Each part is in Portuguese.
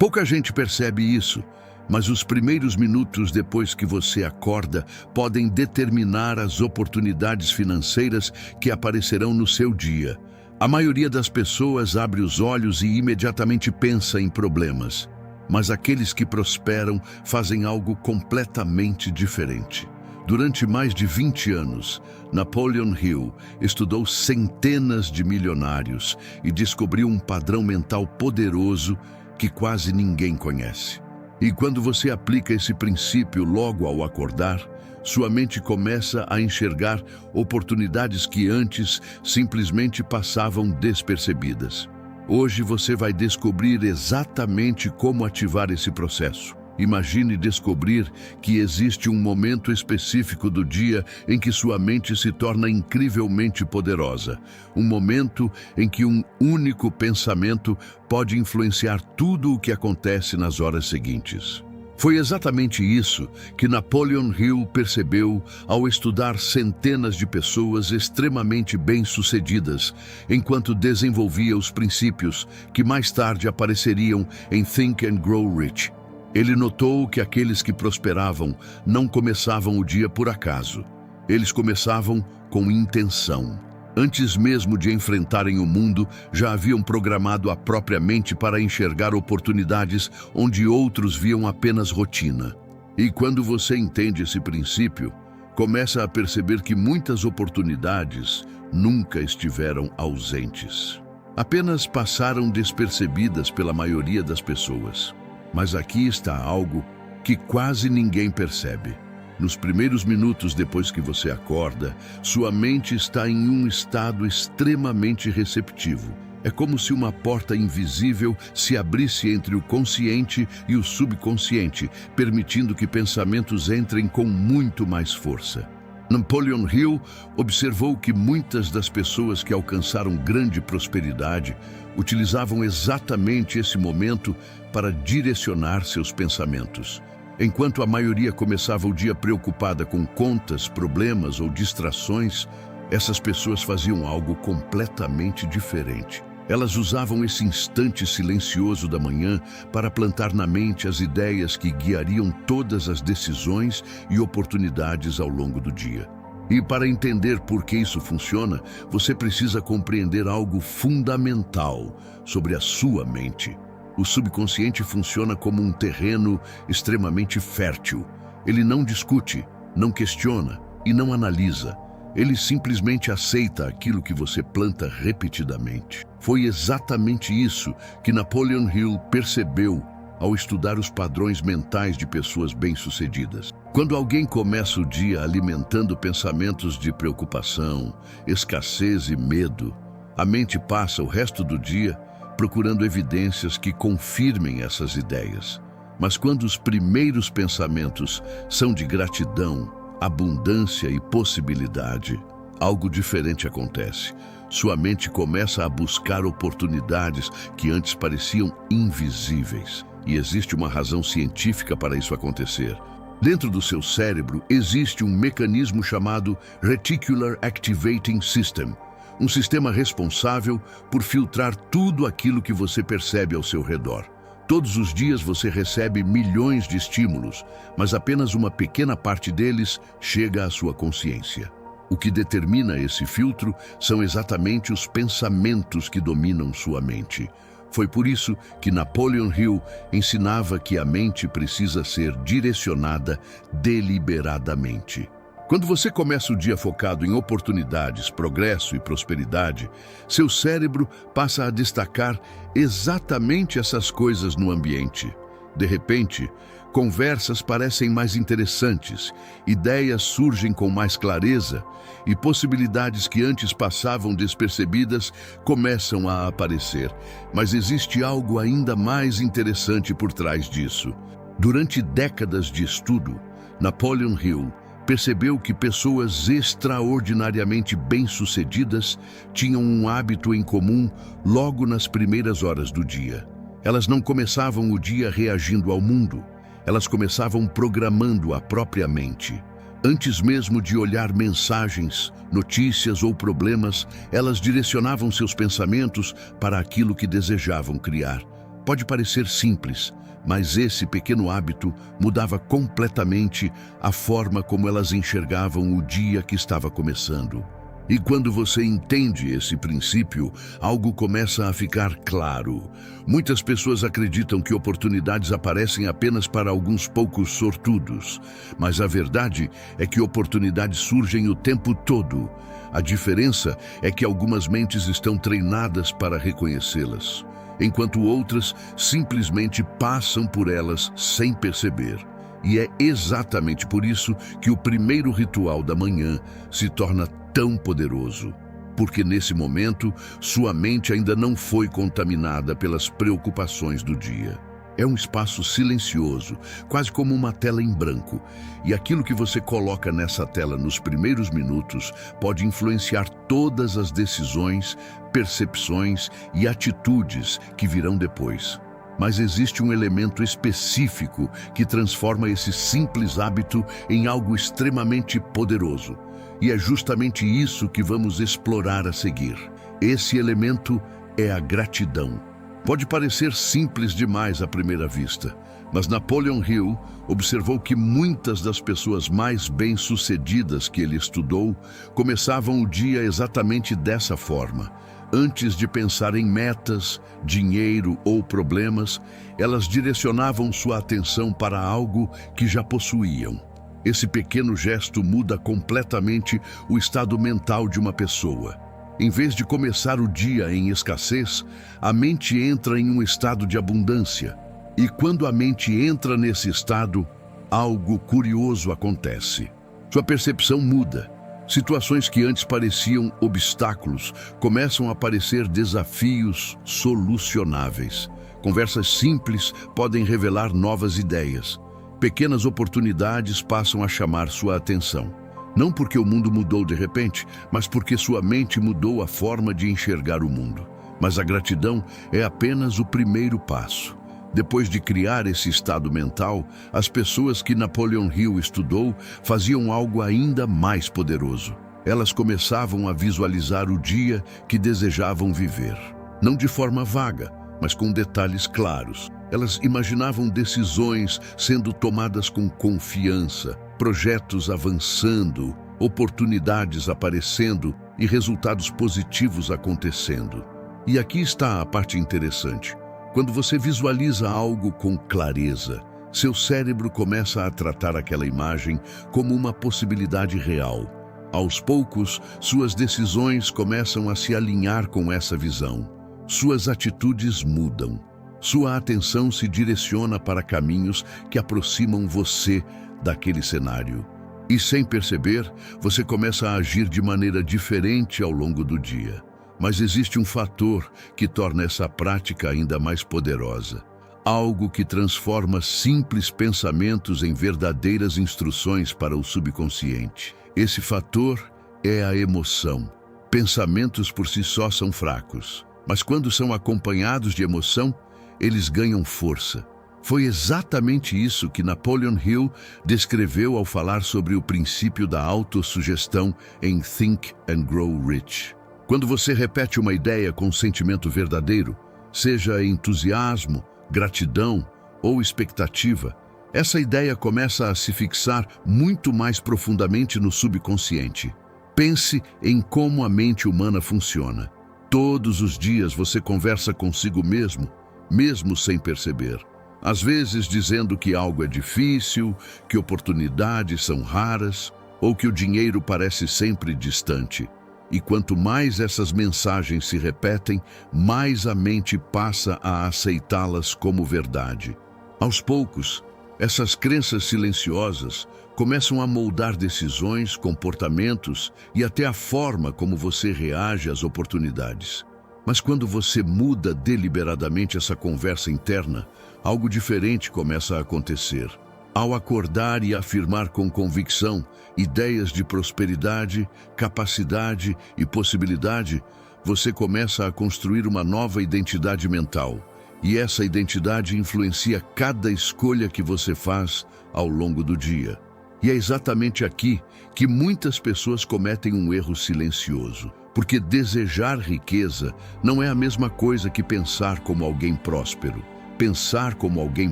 Pouca gente percebe isso, mas os primeiros minutos depois que você acorda podem determinar as oportunidades financeiras que aparecerão no seu dia. A maioria das pessoas abre os olhos e imediatamente pensa em problemas, mas aqueles que prosperam fazem algo completamente diferente. Durante mais de 20 anos, Napoleon Hill estudou centenas de milionários e descobriu um padrão mental poderoso que quase ninguém conhece. E quando você aplica esse princípio logo ao acordar, sua mente começa a enxergar oportunidades que antes simplesmente passavam despercebidas. Hoje você vai descobrir exatamente como ativar esse processo. Imagine descobrir que existe um momento específico do dia em que sua mente se torna incrivelmente poderosa. Um momento em que um único pensamento pode influenciar tudo o que acontece nas horas seguintes. Foi exatamente isso que Napoleon Hill percebeu ao estudar centenas de pessoas extremamente bem-sucedidas, enquanto desenvolvia os princípios que mais tarde apareceriam em Think and Grow Rich. Ele notou que aqueles que prosperavam não começavam o dia por acaso. Eles começavam com intenção. Antes mesmo de enfrentarem o mundo, já haviam programado a própria mente para enxergar oportunidades onde outros viam apenas rotina. E quando você entende esse princípio, começa a perceber que muitas oportunidades nunca estiveram ausentes. Apenas passaram despercebidas pela maioria das pessoas. Mas aqui está algo que quase ninguém percebe. Nos primeiros minutos depois que você acorda, sua mente está em um estado extremamente receptivo. É como se uma porta invisível se abrisse entre o consciente e o subconsciente, permitindo que pensamentos entrem com muito mais força. Napoleon Hill observou que muitas das pessoas que alcançaram grande prosperidade utilizavam exatamente esse momento para direcionar seus pensamentos. Enquanto a maioria começava o dia preocupada com contas, problemas ou distrações, essas pessoas faziam algo completamente diferente. Elas usavam esse instante silencioso da manhã para plantar na mente as ideias que guiariam todas as decisões e oportunidades ao longo do dia. E para entender por que isso funciona, você precisa compreender algo fundamental sobre a sua mente. O subconsciente funciona como um terreno extremamente fértil. Ele não discute, não questiona e não analisa. Ele simplesmente aceita aquilo que você planta repetidamente. Foi exatamente isso que Napoleon Hill percebeu ao estudar os padrões mentais de pessoas bem-sucedidas. Quando alguém começa o dia alimentando pensamentos de preocupação, escassez e medo, a mente passa o resto do dia procurando evidências que confirmem essas ideias. Mas quando os primeiros pensamentos são de gratidão, abundância e possibilidade, algo diferente acontece. Sua mente começa a buscar oportunidades que antes pareciam invisíveis. E existe uma razão científica para isso acontecer. Dentro do seu cérebro existe um mecanismo chamado Reticular Activating System, um sistema responsável por filtrar tudo aquilo que você percebe ao seu redor. Todos os dias você recebe milhões de estímulos, mas apenas uma pequena parte deles chega à sua consciência. O que determina esse filtro são exatamente os pensamentos que dominam sua mente. Foi por isso que Napoleon Hill ensinava que a mente precisa ser direcionada deliberadamente. Quando você começa o dia focado em oportunidades, progresso e prosperidade, seu cérebro passa a destacar exatamente essas coisas no ambiente. De repente, conversas parecem mais interessantes, ideias surgem com mais clareza e possibilidades que antes passavam despercebidas começam a aparecer. Mas existe algo ainda mais interessante por trás disso. Durante décadas de estudo, Napoleon Hill percebeu que pessoas extraordinariamente bem-sucedidas tinham um hábito em comum logo nas primeiras horas do dia. Elas não começavam o dia reagindo ao mundo, elas começavam programando a própria mente. Antes mesmo de olhar mensagens, notícias ou problemas, elas direcionavam seus pensamentos para aquilo que desejavam criar. Pode parecer simples, mas esse pequeno hábito mudava completamente a forma como elas enxergavam o dia que estava começando. E quando você entende esse princípio, algo começa a ficar claro. Muitas pessoas acreditam que oportunidades aparecem apenas para alguns poucos sortudos, mas a verdade é que oportunidades surgem o tempo todo. A diferença é que algumas mentes estão treinadas para reconhecê-las, enquanto outras simplesmente passam por elas sem perceber. E é exatamente por isso que o primeiro ritual da manhã se torna tão poderoso, porque nesse momento sua mente ainda não foi contaminada pelas preocupações do dia. É um espaço silencioso, quase como uma tela em branco, e aquilo que você coloca nessa tela nos primeiros minutos pode influenciar todas as decisões, percepções e atitudes que virão depois. Mas existe um elemento específico que transforma esse simples hábito em algo extremamente poderoso. E é justamente isso que vamos explorar a seguir. Esse elemento é a gratidão. Pode parecer simples demais à primeira vista, mas Napoleon Hill observou que muitas das pessoas mais bem-sucedidas que ele estudou começavam o dia exatamente dessa forma. Antes de pensar em metas, dinheiro ou problemas, elas direcionavam sua atenção para algo que já possuíam. Esse pequeno gesto muda completamente o estado mental de uma pessoa. Em vez de começar o dia em escassez, a mente entra em um estado de abundância. E quando a mente entra nesse estado, algo curioso acontece. Sua percepção muda. Situações que antes pareciam obstáculos começam a parecer desafios solucionáveis. Conversas simples podem revelar novas ideias. Pequenas oportunidades passam a chamar sua atenção. Não porque o mundo mudou de repente, mas porque sua mente mudou a forma de enxergar o mundo. Mas a gratidão é apenas o primeiro passo. Depois de criar esse estado mental, as pessoas que Napoleon Hill estudou faziam algo ainda mais poderoso. Elas começavam a visualizar o dia que desejavam viver. Não de forma vaga, mas com detalhes claros. Elas imaginavam decisões sendo tomadas com confiança, projetos avançando, oportunidades aparecendo e resultados positivos acontecendo. E aqui está a parte interessante. Quando você visualiza algo com clareza, seu cérebro começa a tratar aquela imagem como uma possibilidade real. Aos poucos, suas decisões começam a se alinhar com essa visão. Suas atitudes mudam. Sua atenção se direciona para caminhos que aproximam você daquele cenário. E sem perceber, você começa a agir de maneira diferente ao longo do dia. Mas existe um fator que torna essa prática ainda mais poderosa. Algo que transforma simples pensamentos em verdadeiras instruções para o subconsciente. Esse fator é a emoção. Pensamentos por si só são fracos, mas quando são acompanhados de emoção, eles ganham força. Foi exatamente isso que Napoleon Hill descreveu ao falar sobre o princípio da autossugestão em Think and Grow Rich. Quando você repete uma ideia com sentimento verdadeiro, seja entusiasmo, gratidão ou expectativa, essa ideia começa a se fixar muito mais profundamente no subconsciente. Pense em como a mente humana funciona. Todos os dias você conversa consigo mesmo sem perceber. Às vezes dizendo que algo é difícil, que oportunidades são raras ou que o dinheiro parece sempre distante. E quanto mais essas mensagens se repetem, mais a mente passa a aceitá-las como verdade. Aos poucos, essas crenças silenciosas começam a moldar decisões, comportamentos e até a forma como você reage às oportunidades. Mas quando você muda deliberadamente essa conversa interna, algo diferente começa a acontecer. Ao acordar e afirmar com convicção ideias de prosperidade, capacidade e possibilidade, você começa a construir uma nova identidade mental. E essa identidade influencia cada escolha que você faz ao longo do dia. E é exatamente aqui que muitas pessoas cometem um erro silencioso. Porque desejar riqueza não é a mesma coisa que pensar como alguém próspero. Pensar como alguém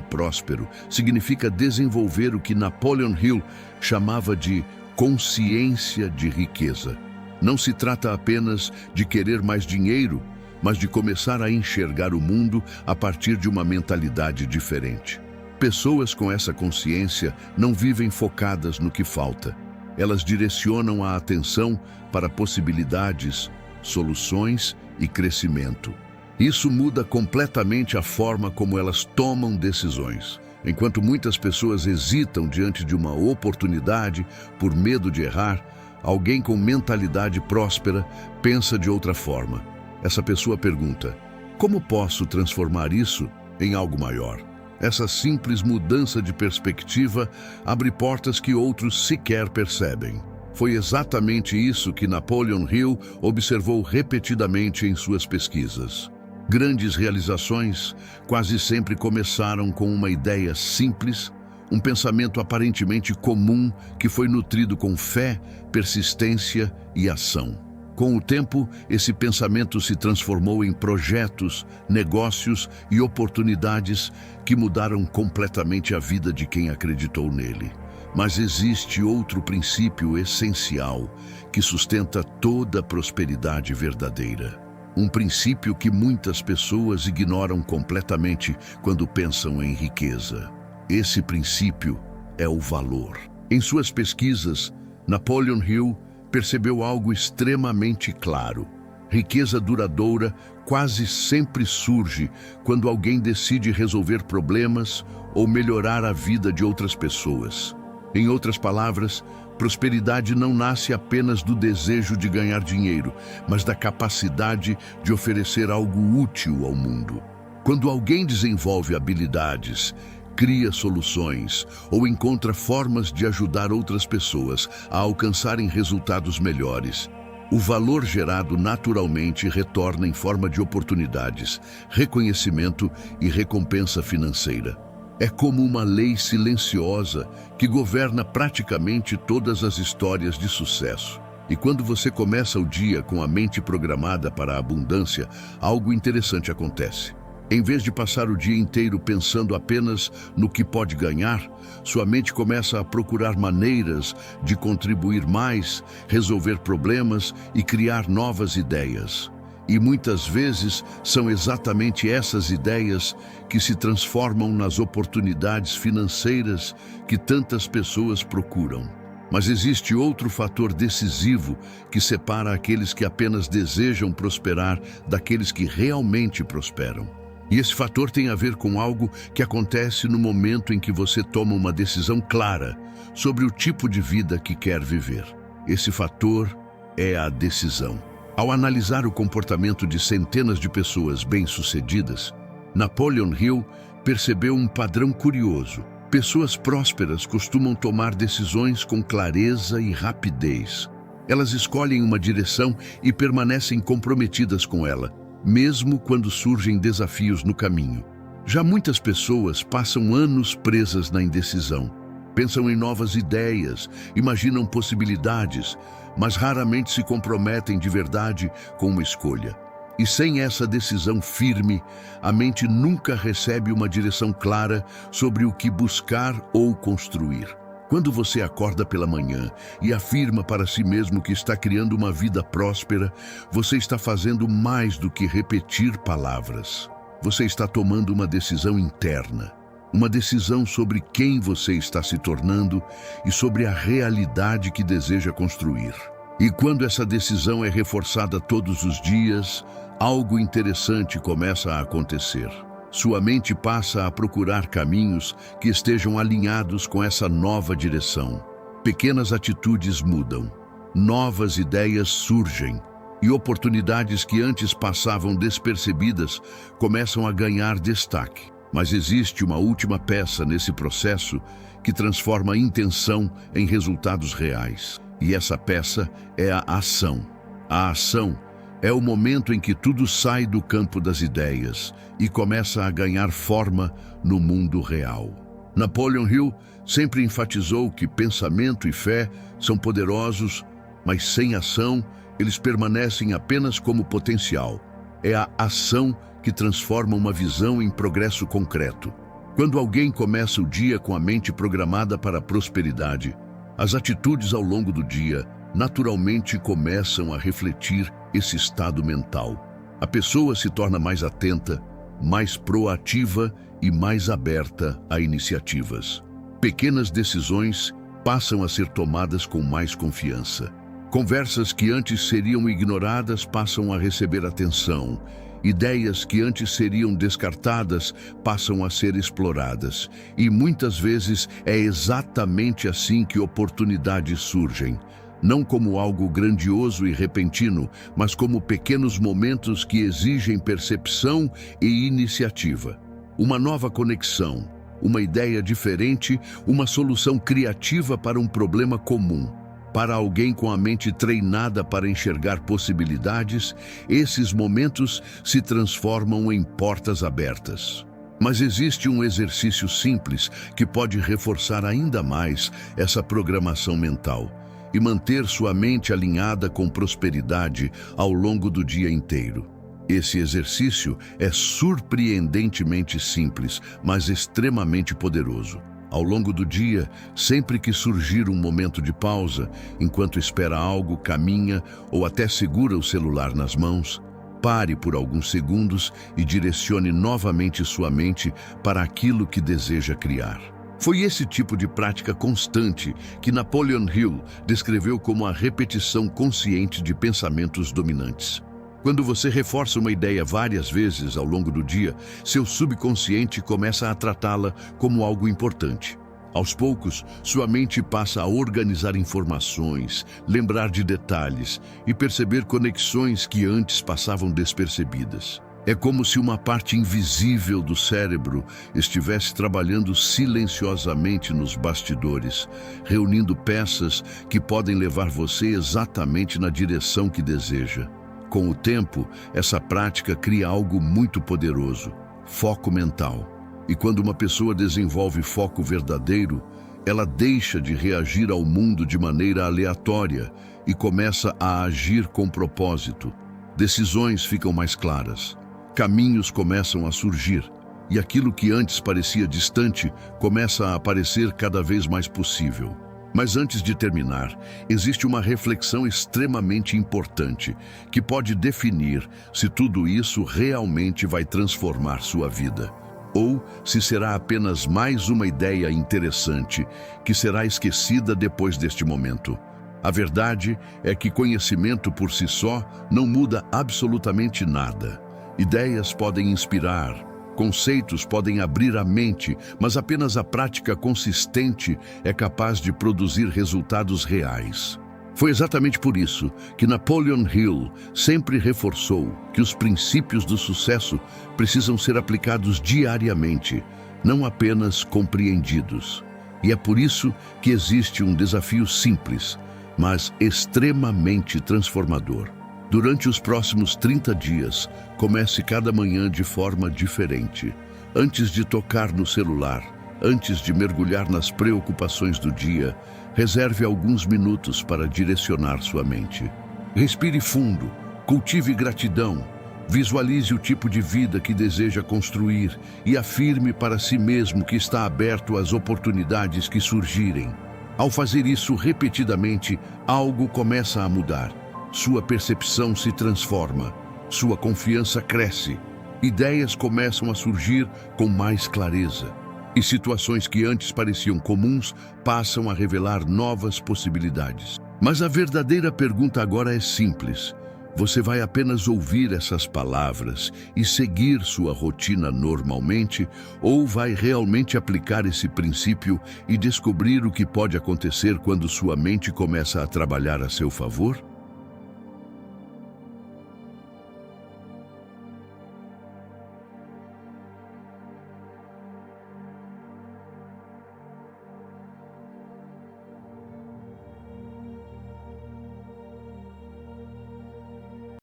próspero significa desenvolver o que Napoleon Hill chamava de consciência de riqueza. Não se trata apenas de querer mais dinheiro, mas de começar a enxergar o mundo a partir de uma mentalidade diferente. Pessoas com essa consciência não vivem focadas no que falta. Elas direcionam a atenção para possibilidades, soluções e crescimento. Isso muda completamente a forma como elas tomam decisões. Enquanto muitas pessoas hesitam diante de uma oportunidade por medo de errar, alguém com mentalidade próspera pensa de outra forma. Essa pessoa pergunta: como posso transformar isso em algo maior? Essa simples mudança de perspectiva abre portas que outros sequer percebem. Foi exatamente isso que Napoleon Hill observou repetidamente em suas pesquisas. Grandes realizações quase sempre começaram com uma ideia simples, um pensamento aparentemente comum que foi nutrido com fé, persistência e ação. Com o tempo, esse pensamento se transformou em projetos, negócios e oportunidades que mudaram completamente a vida de quem acreditou nele. Mas existe outro princípio essencial que sustenta toda a prosperidade verdadeira. Um princípio que muitas pessoas ignoram completamente quando pensam em riqueza. Esse princípio é o valor. Em suas pesquisas, Napoleon Hill percebeu algo extremamente claro. Riqueza duradoura quase sempre surge quando alguém decide resolver problemas ou melhorar a vida de outras pessoas. Em outras palavras, prosperidade não nasce apenas do desejo de ganhar dinheiro, mas da capacidade de oferecer algo útil ao mundo. Quando alguém desenvolve habilidades, cria soluções ou encontra formas de ajudar outras pessoas a alcançarem resultados melhores, o valor gerado naturalmente retorna em forma de oportunidades, reconhecimento e recompensa financeira. É como uma lei silenciosa que governa praticamente todas as histórias de sucesso. E quando você começa o dia com a mente programada para a abundância, algo interessante acontece. Em vez de passar o dia inteiro pensando apenas no que pode ganhar, sua mente começa a procurar maneiras de contribuir mais, resolver problemas e criar novas ideias. E muitas vezes são exatamente essas ideias que se transformam nas oportunidades financeiras que tantas pessoas procuram. Mas existe outro fator decisivo que separa aqueles que apenas desejam prosperar daqueles que realmente prosperam. E esse fator tem a ver com algo que acontece no momento em que você toma uma decisão clara sobre o tipo de vida que quer viver. Esse fator é a decisão. Ao analisar o comportamento de centenas de pessoas bem-sucedidas, Napoleon Hill percebeu um padrão curioso. Pessoas prósperas costumam tomar decisões com clareza e rapidez. Elas escolhem uma direção e permanecem comprometidas com ela, mesmo quando surgem desafios no caminho. Já muitas pessoas passam anos presas na indecisão. Pensam em novas ideias, imaginam possibilidades, mas raramente se comprometem de verdade com uma escolha. E sem essa decisão firme, a mente nunca recebe uma direção clara sobre o que buscar ou construir. Quando você acorda pela manhã e afirma para si mesmo que está criando uma vida próspera, você está fazendo mais do que repetir palavras. Você está tomando uma decisão interna. Uma decisão sobre quem você está se tornando e sobre a realidade que deseja construir. E quando essa decisão é reforçada todos os dias, algo interessante começa a acontecer. Sua mente passa a procurar caminhos que estejam alinhados com essa nova direção. Pequenas atitudes mudam, novas ideias surgem e oportunidades que antes passavam despercebidas começam a ganhar destaque. Mas existe uma última peça nesse processo que transforma a intenção em resultados reais. E essa peça é a ação. A ação é o momento em que tudo sai do campo das ideias e começa a ganhar forma no mundo real. Napoleon Hill sempre enfatizou que pensamento e fé são poderosos, mas sem ação eles permanecem apenas como potencial. É a ação que transforma uma visão em progresso concreto. Quando alguém começa o dia com a mente programada para a prosperidade, as atitudes ao longo do dia naturalmente começam a refletir esse estado mental. A pessoa se torna mais atenta, mais proativa e mais aberta a iniciativas. Pequenas decisões passam a ser tomadas com mais confiança. Conversas que antes seriam ignoradas passam a receber atenção. Ideias que antes seriam descartadas passam a ser exploradas. E muitas vezes é exatamente assim que oportunidades surgem. Não como algo grandioso e repentino, mas como pequenos momentos que exigem percepção e iniciativa. Uma nova conexão, uma ideia diferente, uma solução criativa para um problema comum. Para alguém com a mente treinada para enxergar possibilidades, esses momentos se transformam em portas abertas. Mas existe um exercício simples que pode reforçar ainda mais essa programação mental e manter sua mente alinhada com prosperidade ao longo do dia inteiro. Esse exercício é surpreendentemente simples, mas extremamente poderoso. Ao longo do dia, sempre que surgir um momento de pausa, enquanto espera algo, caminha ou até segura o celular nas mãos, pare por alguns segundos e direcione novamente sua mente para aquilo que deseja criar. Foi esse tipo de prática constante que Napoleon Hill descreveu como a repetição consciente de pensamentos dominantes. Quando você reforça uma ideia várias vezes ao longo do dia, seu subconsciente começa a tratá-la como algo importante. Aos poucos, sua mente passa a organizar informações, lembrar de detalhes e perceber conexões que antes passavam despercebidas. É como se uma parte invisível do cérebro estivesse trabalhando silenciosamente nos bastidores, reunindo peças que podem levar você exatamente na direção que deseja. Com o tempo, essa prática cria algo muito poderoso: foco mental. E quando uma pessoa desenvolve foco verdadeiro, ela deixa de reagir ao mundo de maneira aleatória e começa a agir com propósito. Decisões ficam mais claras. Caminhos começam a surgir, e aquilo que antes parecia distante começa a aparecer cada vez mais possível. Mas antes de terminar, existe uma reflexão extremamente importante que pode definir se tudo isso realmente vai transformar sua vida, ou se será apenas mais uma ideia interessante que será esquecida depois deste momento. A verdade é que conhecimento por si só não muda absolutamente nada. Ideias podem inspirar, conceitos podem abrir a mente, mas apenas a prática consistente é capaz de produzir resultados reais. Foi exatamente por isso que Napoleon Hill sempre reforçou que os princípios do sucesso precisam ser aplicados diariamente, não apenas compreendidos. E é por isso que existe um desafio simples, mas extremamente transformador. Durante os próximos 30 dias, comece cada manhã de forma diferente. Antes de tocar no celular, antes de mergulhar nas preocupações do dia, reserve alguns minutos para direcionar sua mente. Respire fundo, cultive gratidão, visualize o tipo de vida que deseja construir e afirme para si mesmo que está aberto às oportunidades que surgirem. Ao fazer isso repetidamente, algo começa a mudar. Sua percepção se transforma, sua confiança cresce, ideias começam a surgir com mais clareza, e situações que antes pareciam comuns passam a revelar novas possibilidades. Mas a verdadeira pergunta agora é simples: você vai apenas ouvir essas palavras e seguir sua rotina normalmente, ou vai realmente aplicar esse princípio e descobrir o que pode acontecer quando sua mente começa a trabalhar a seu favor?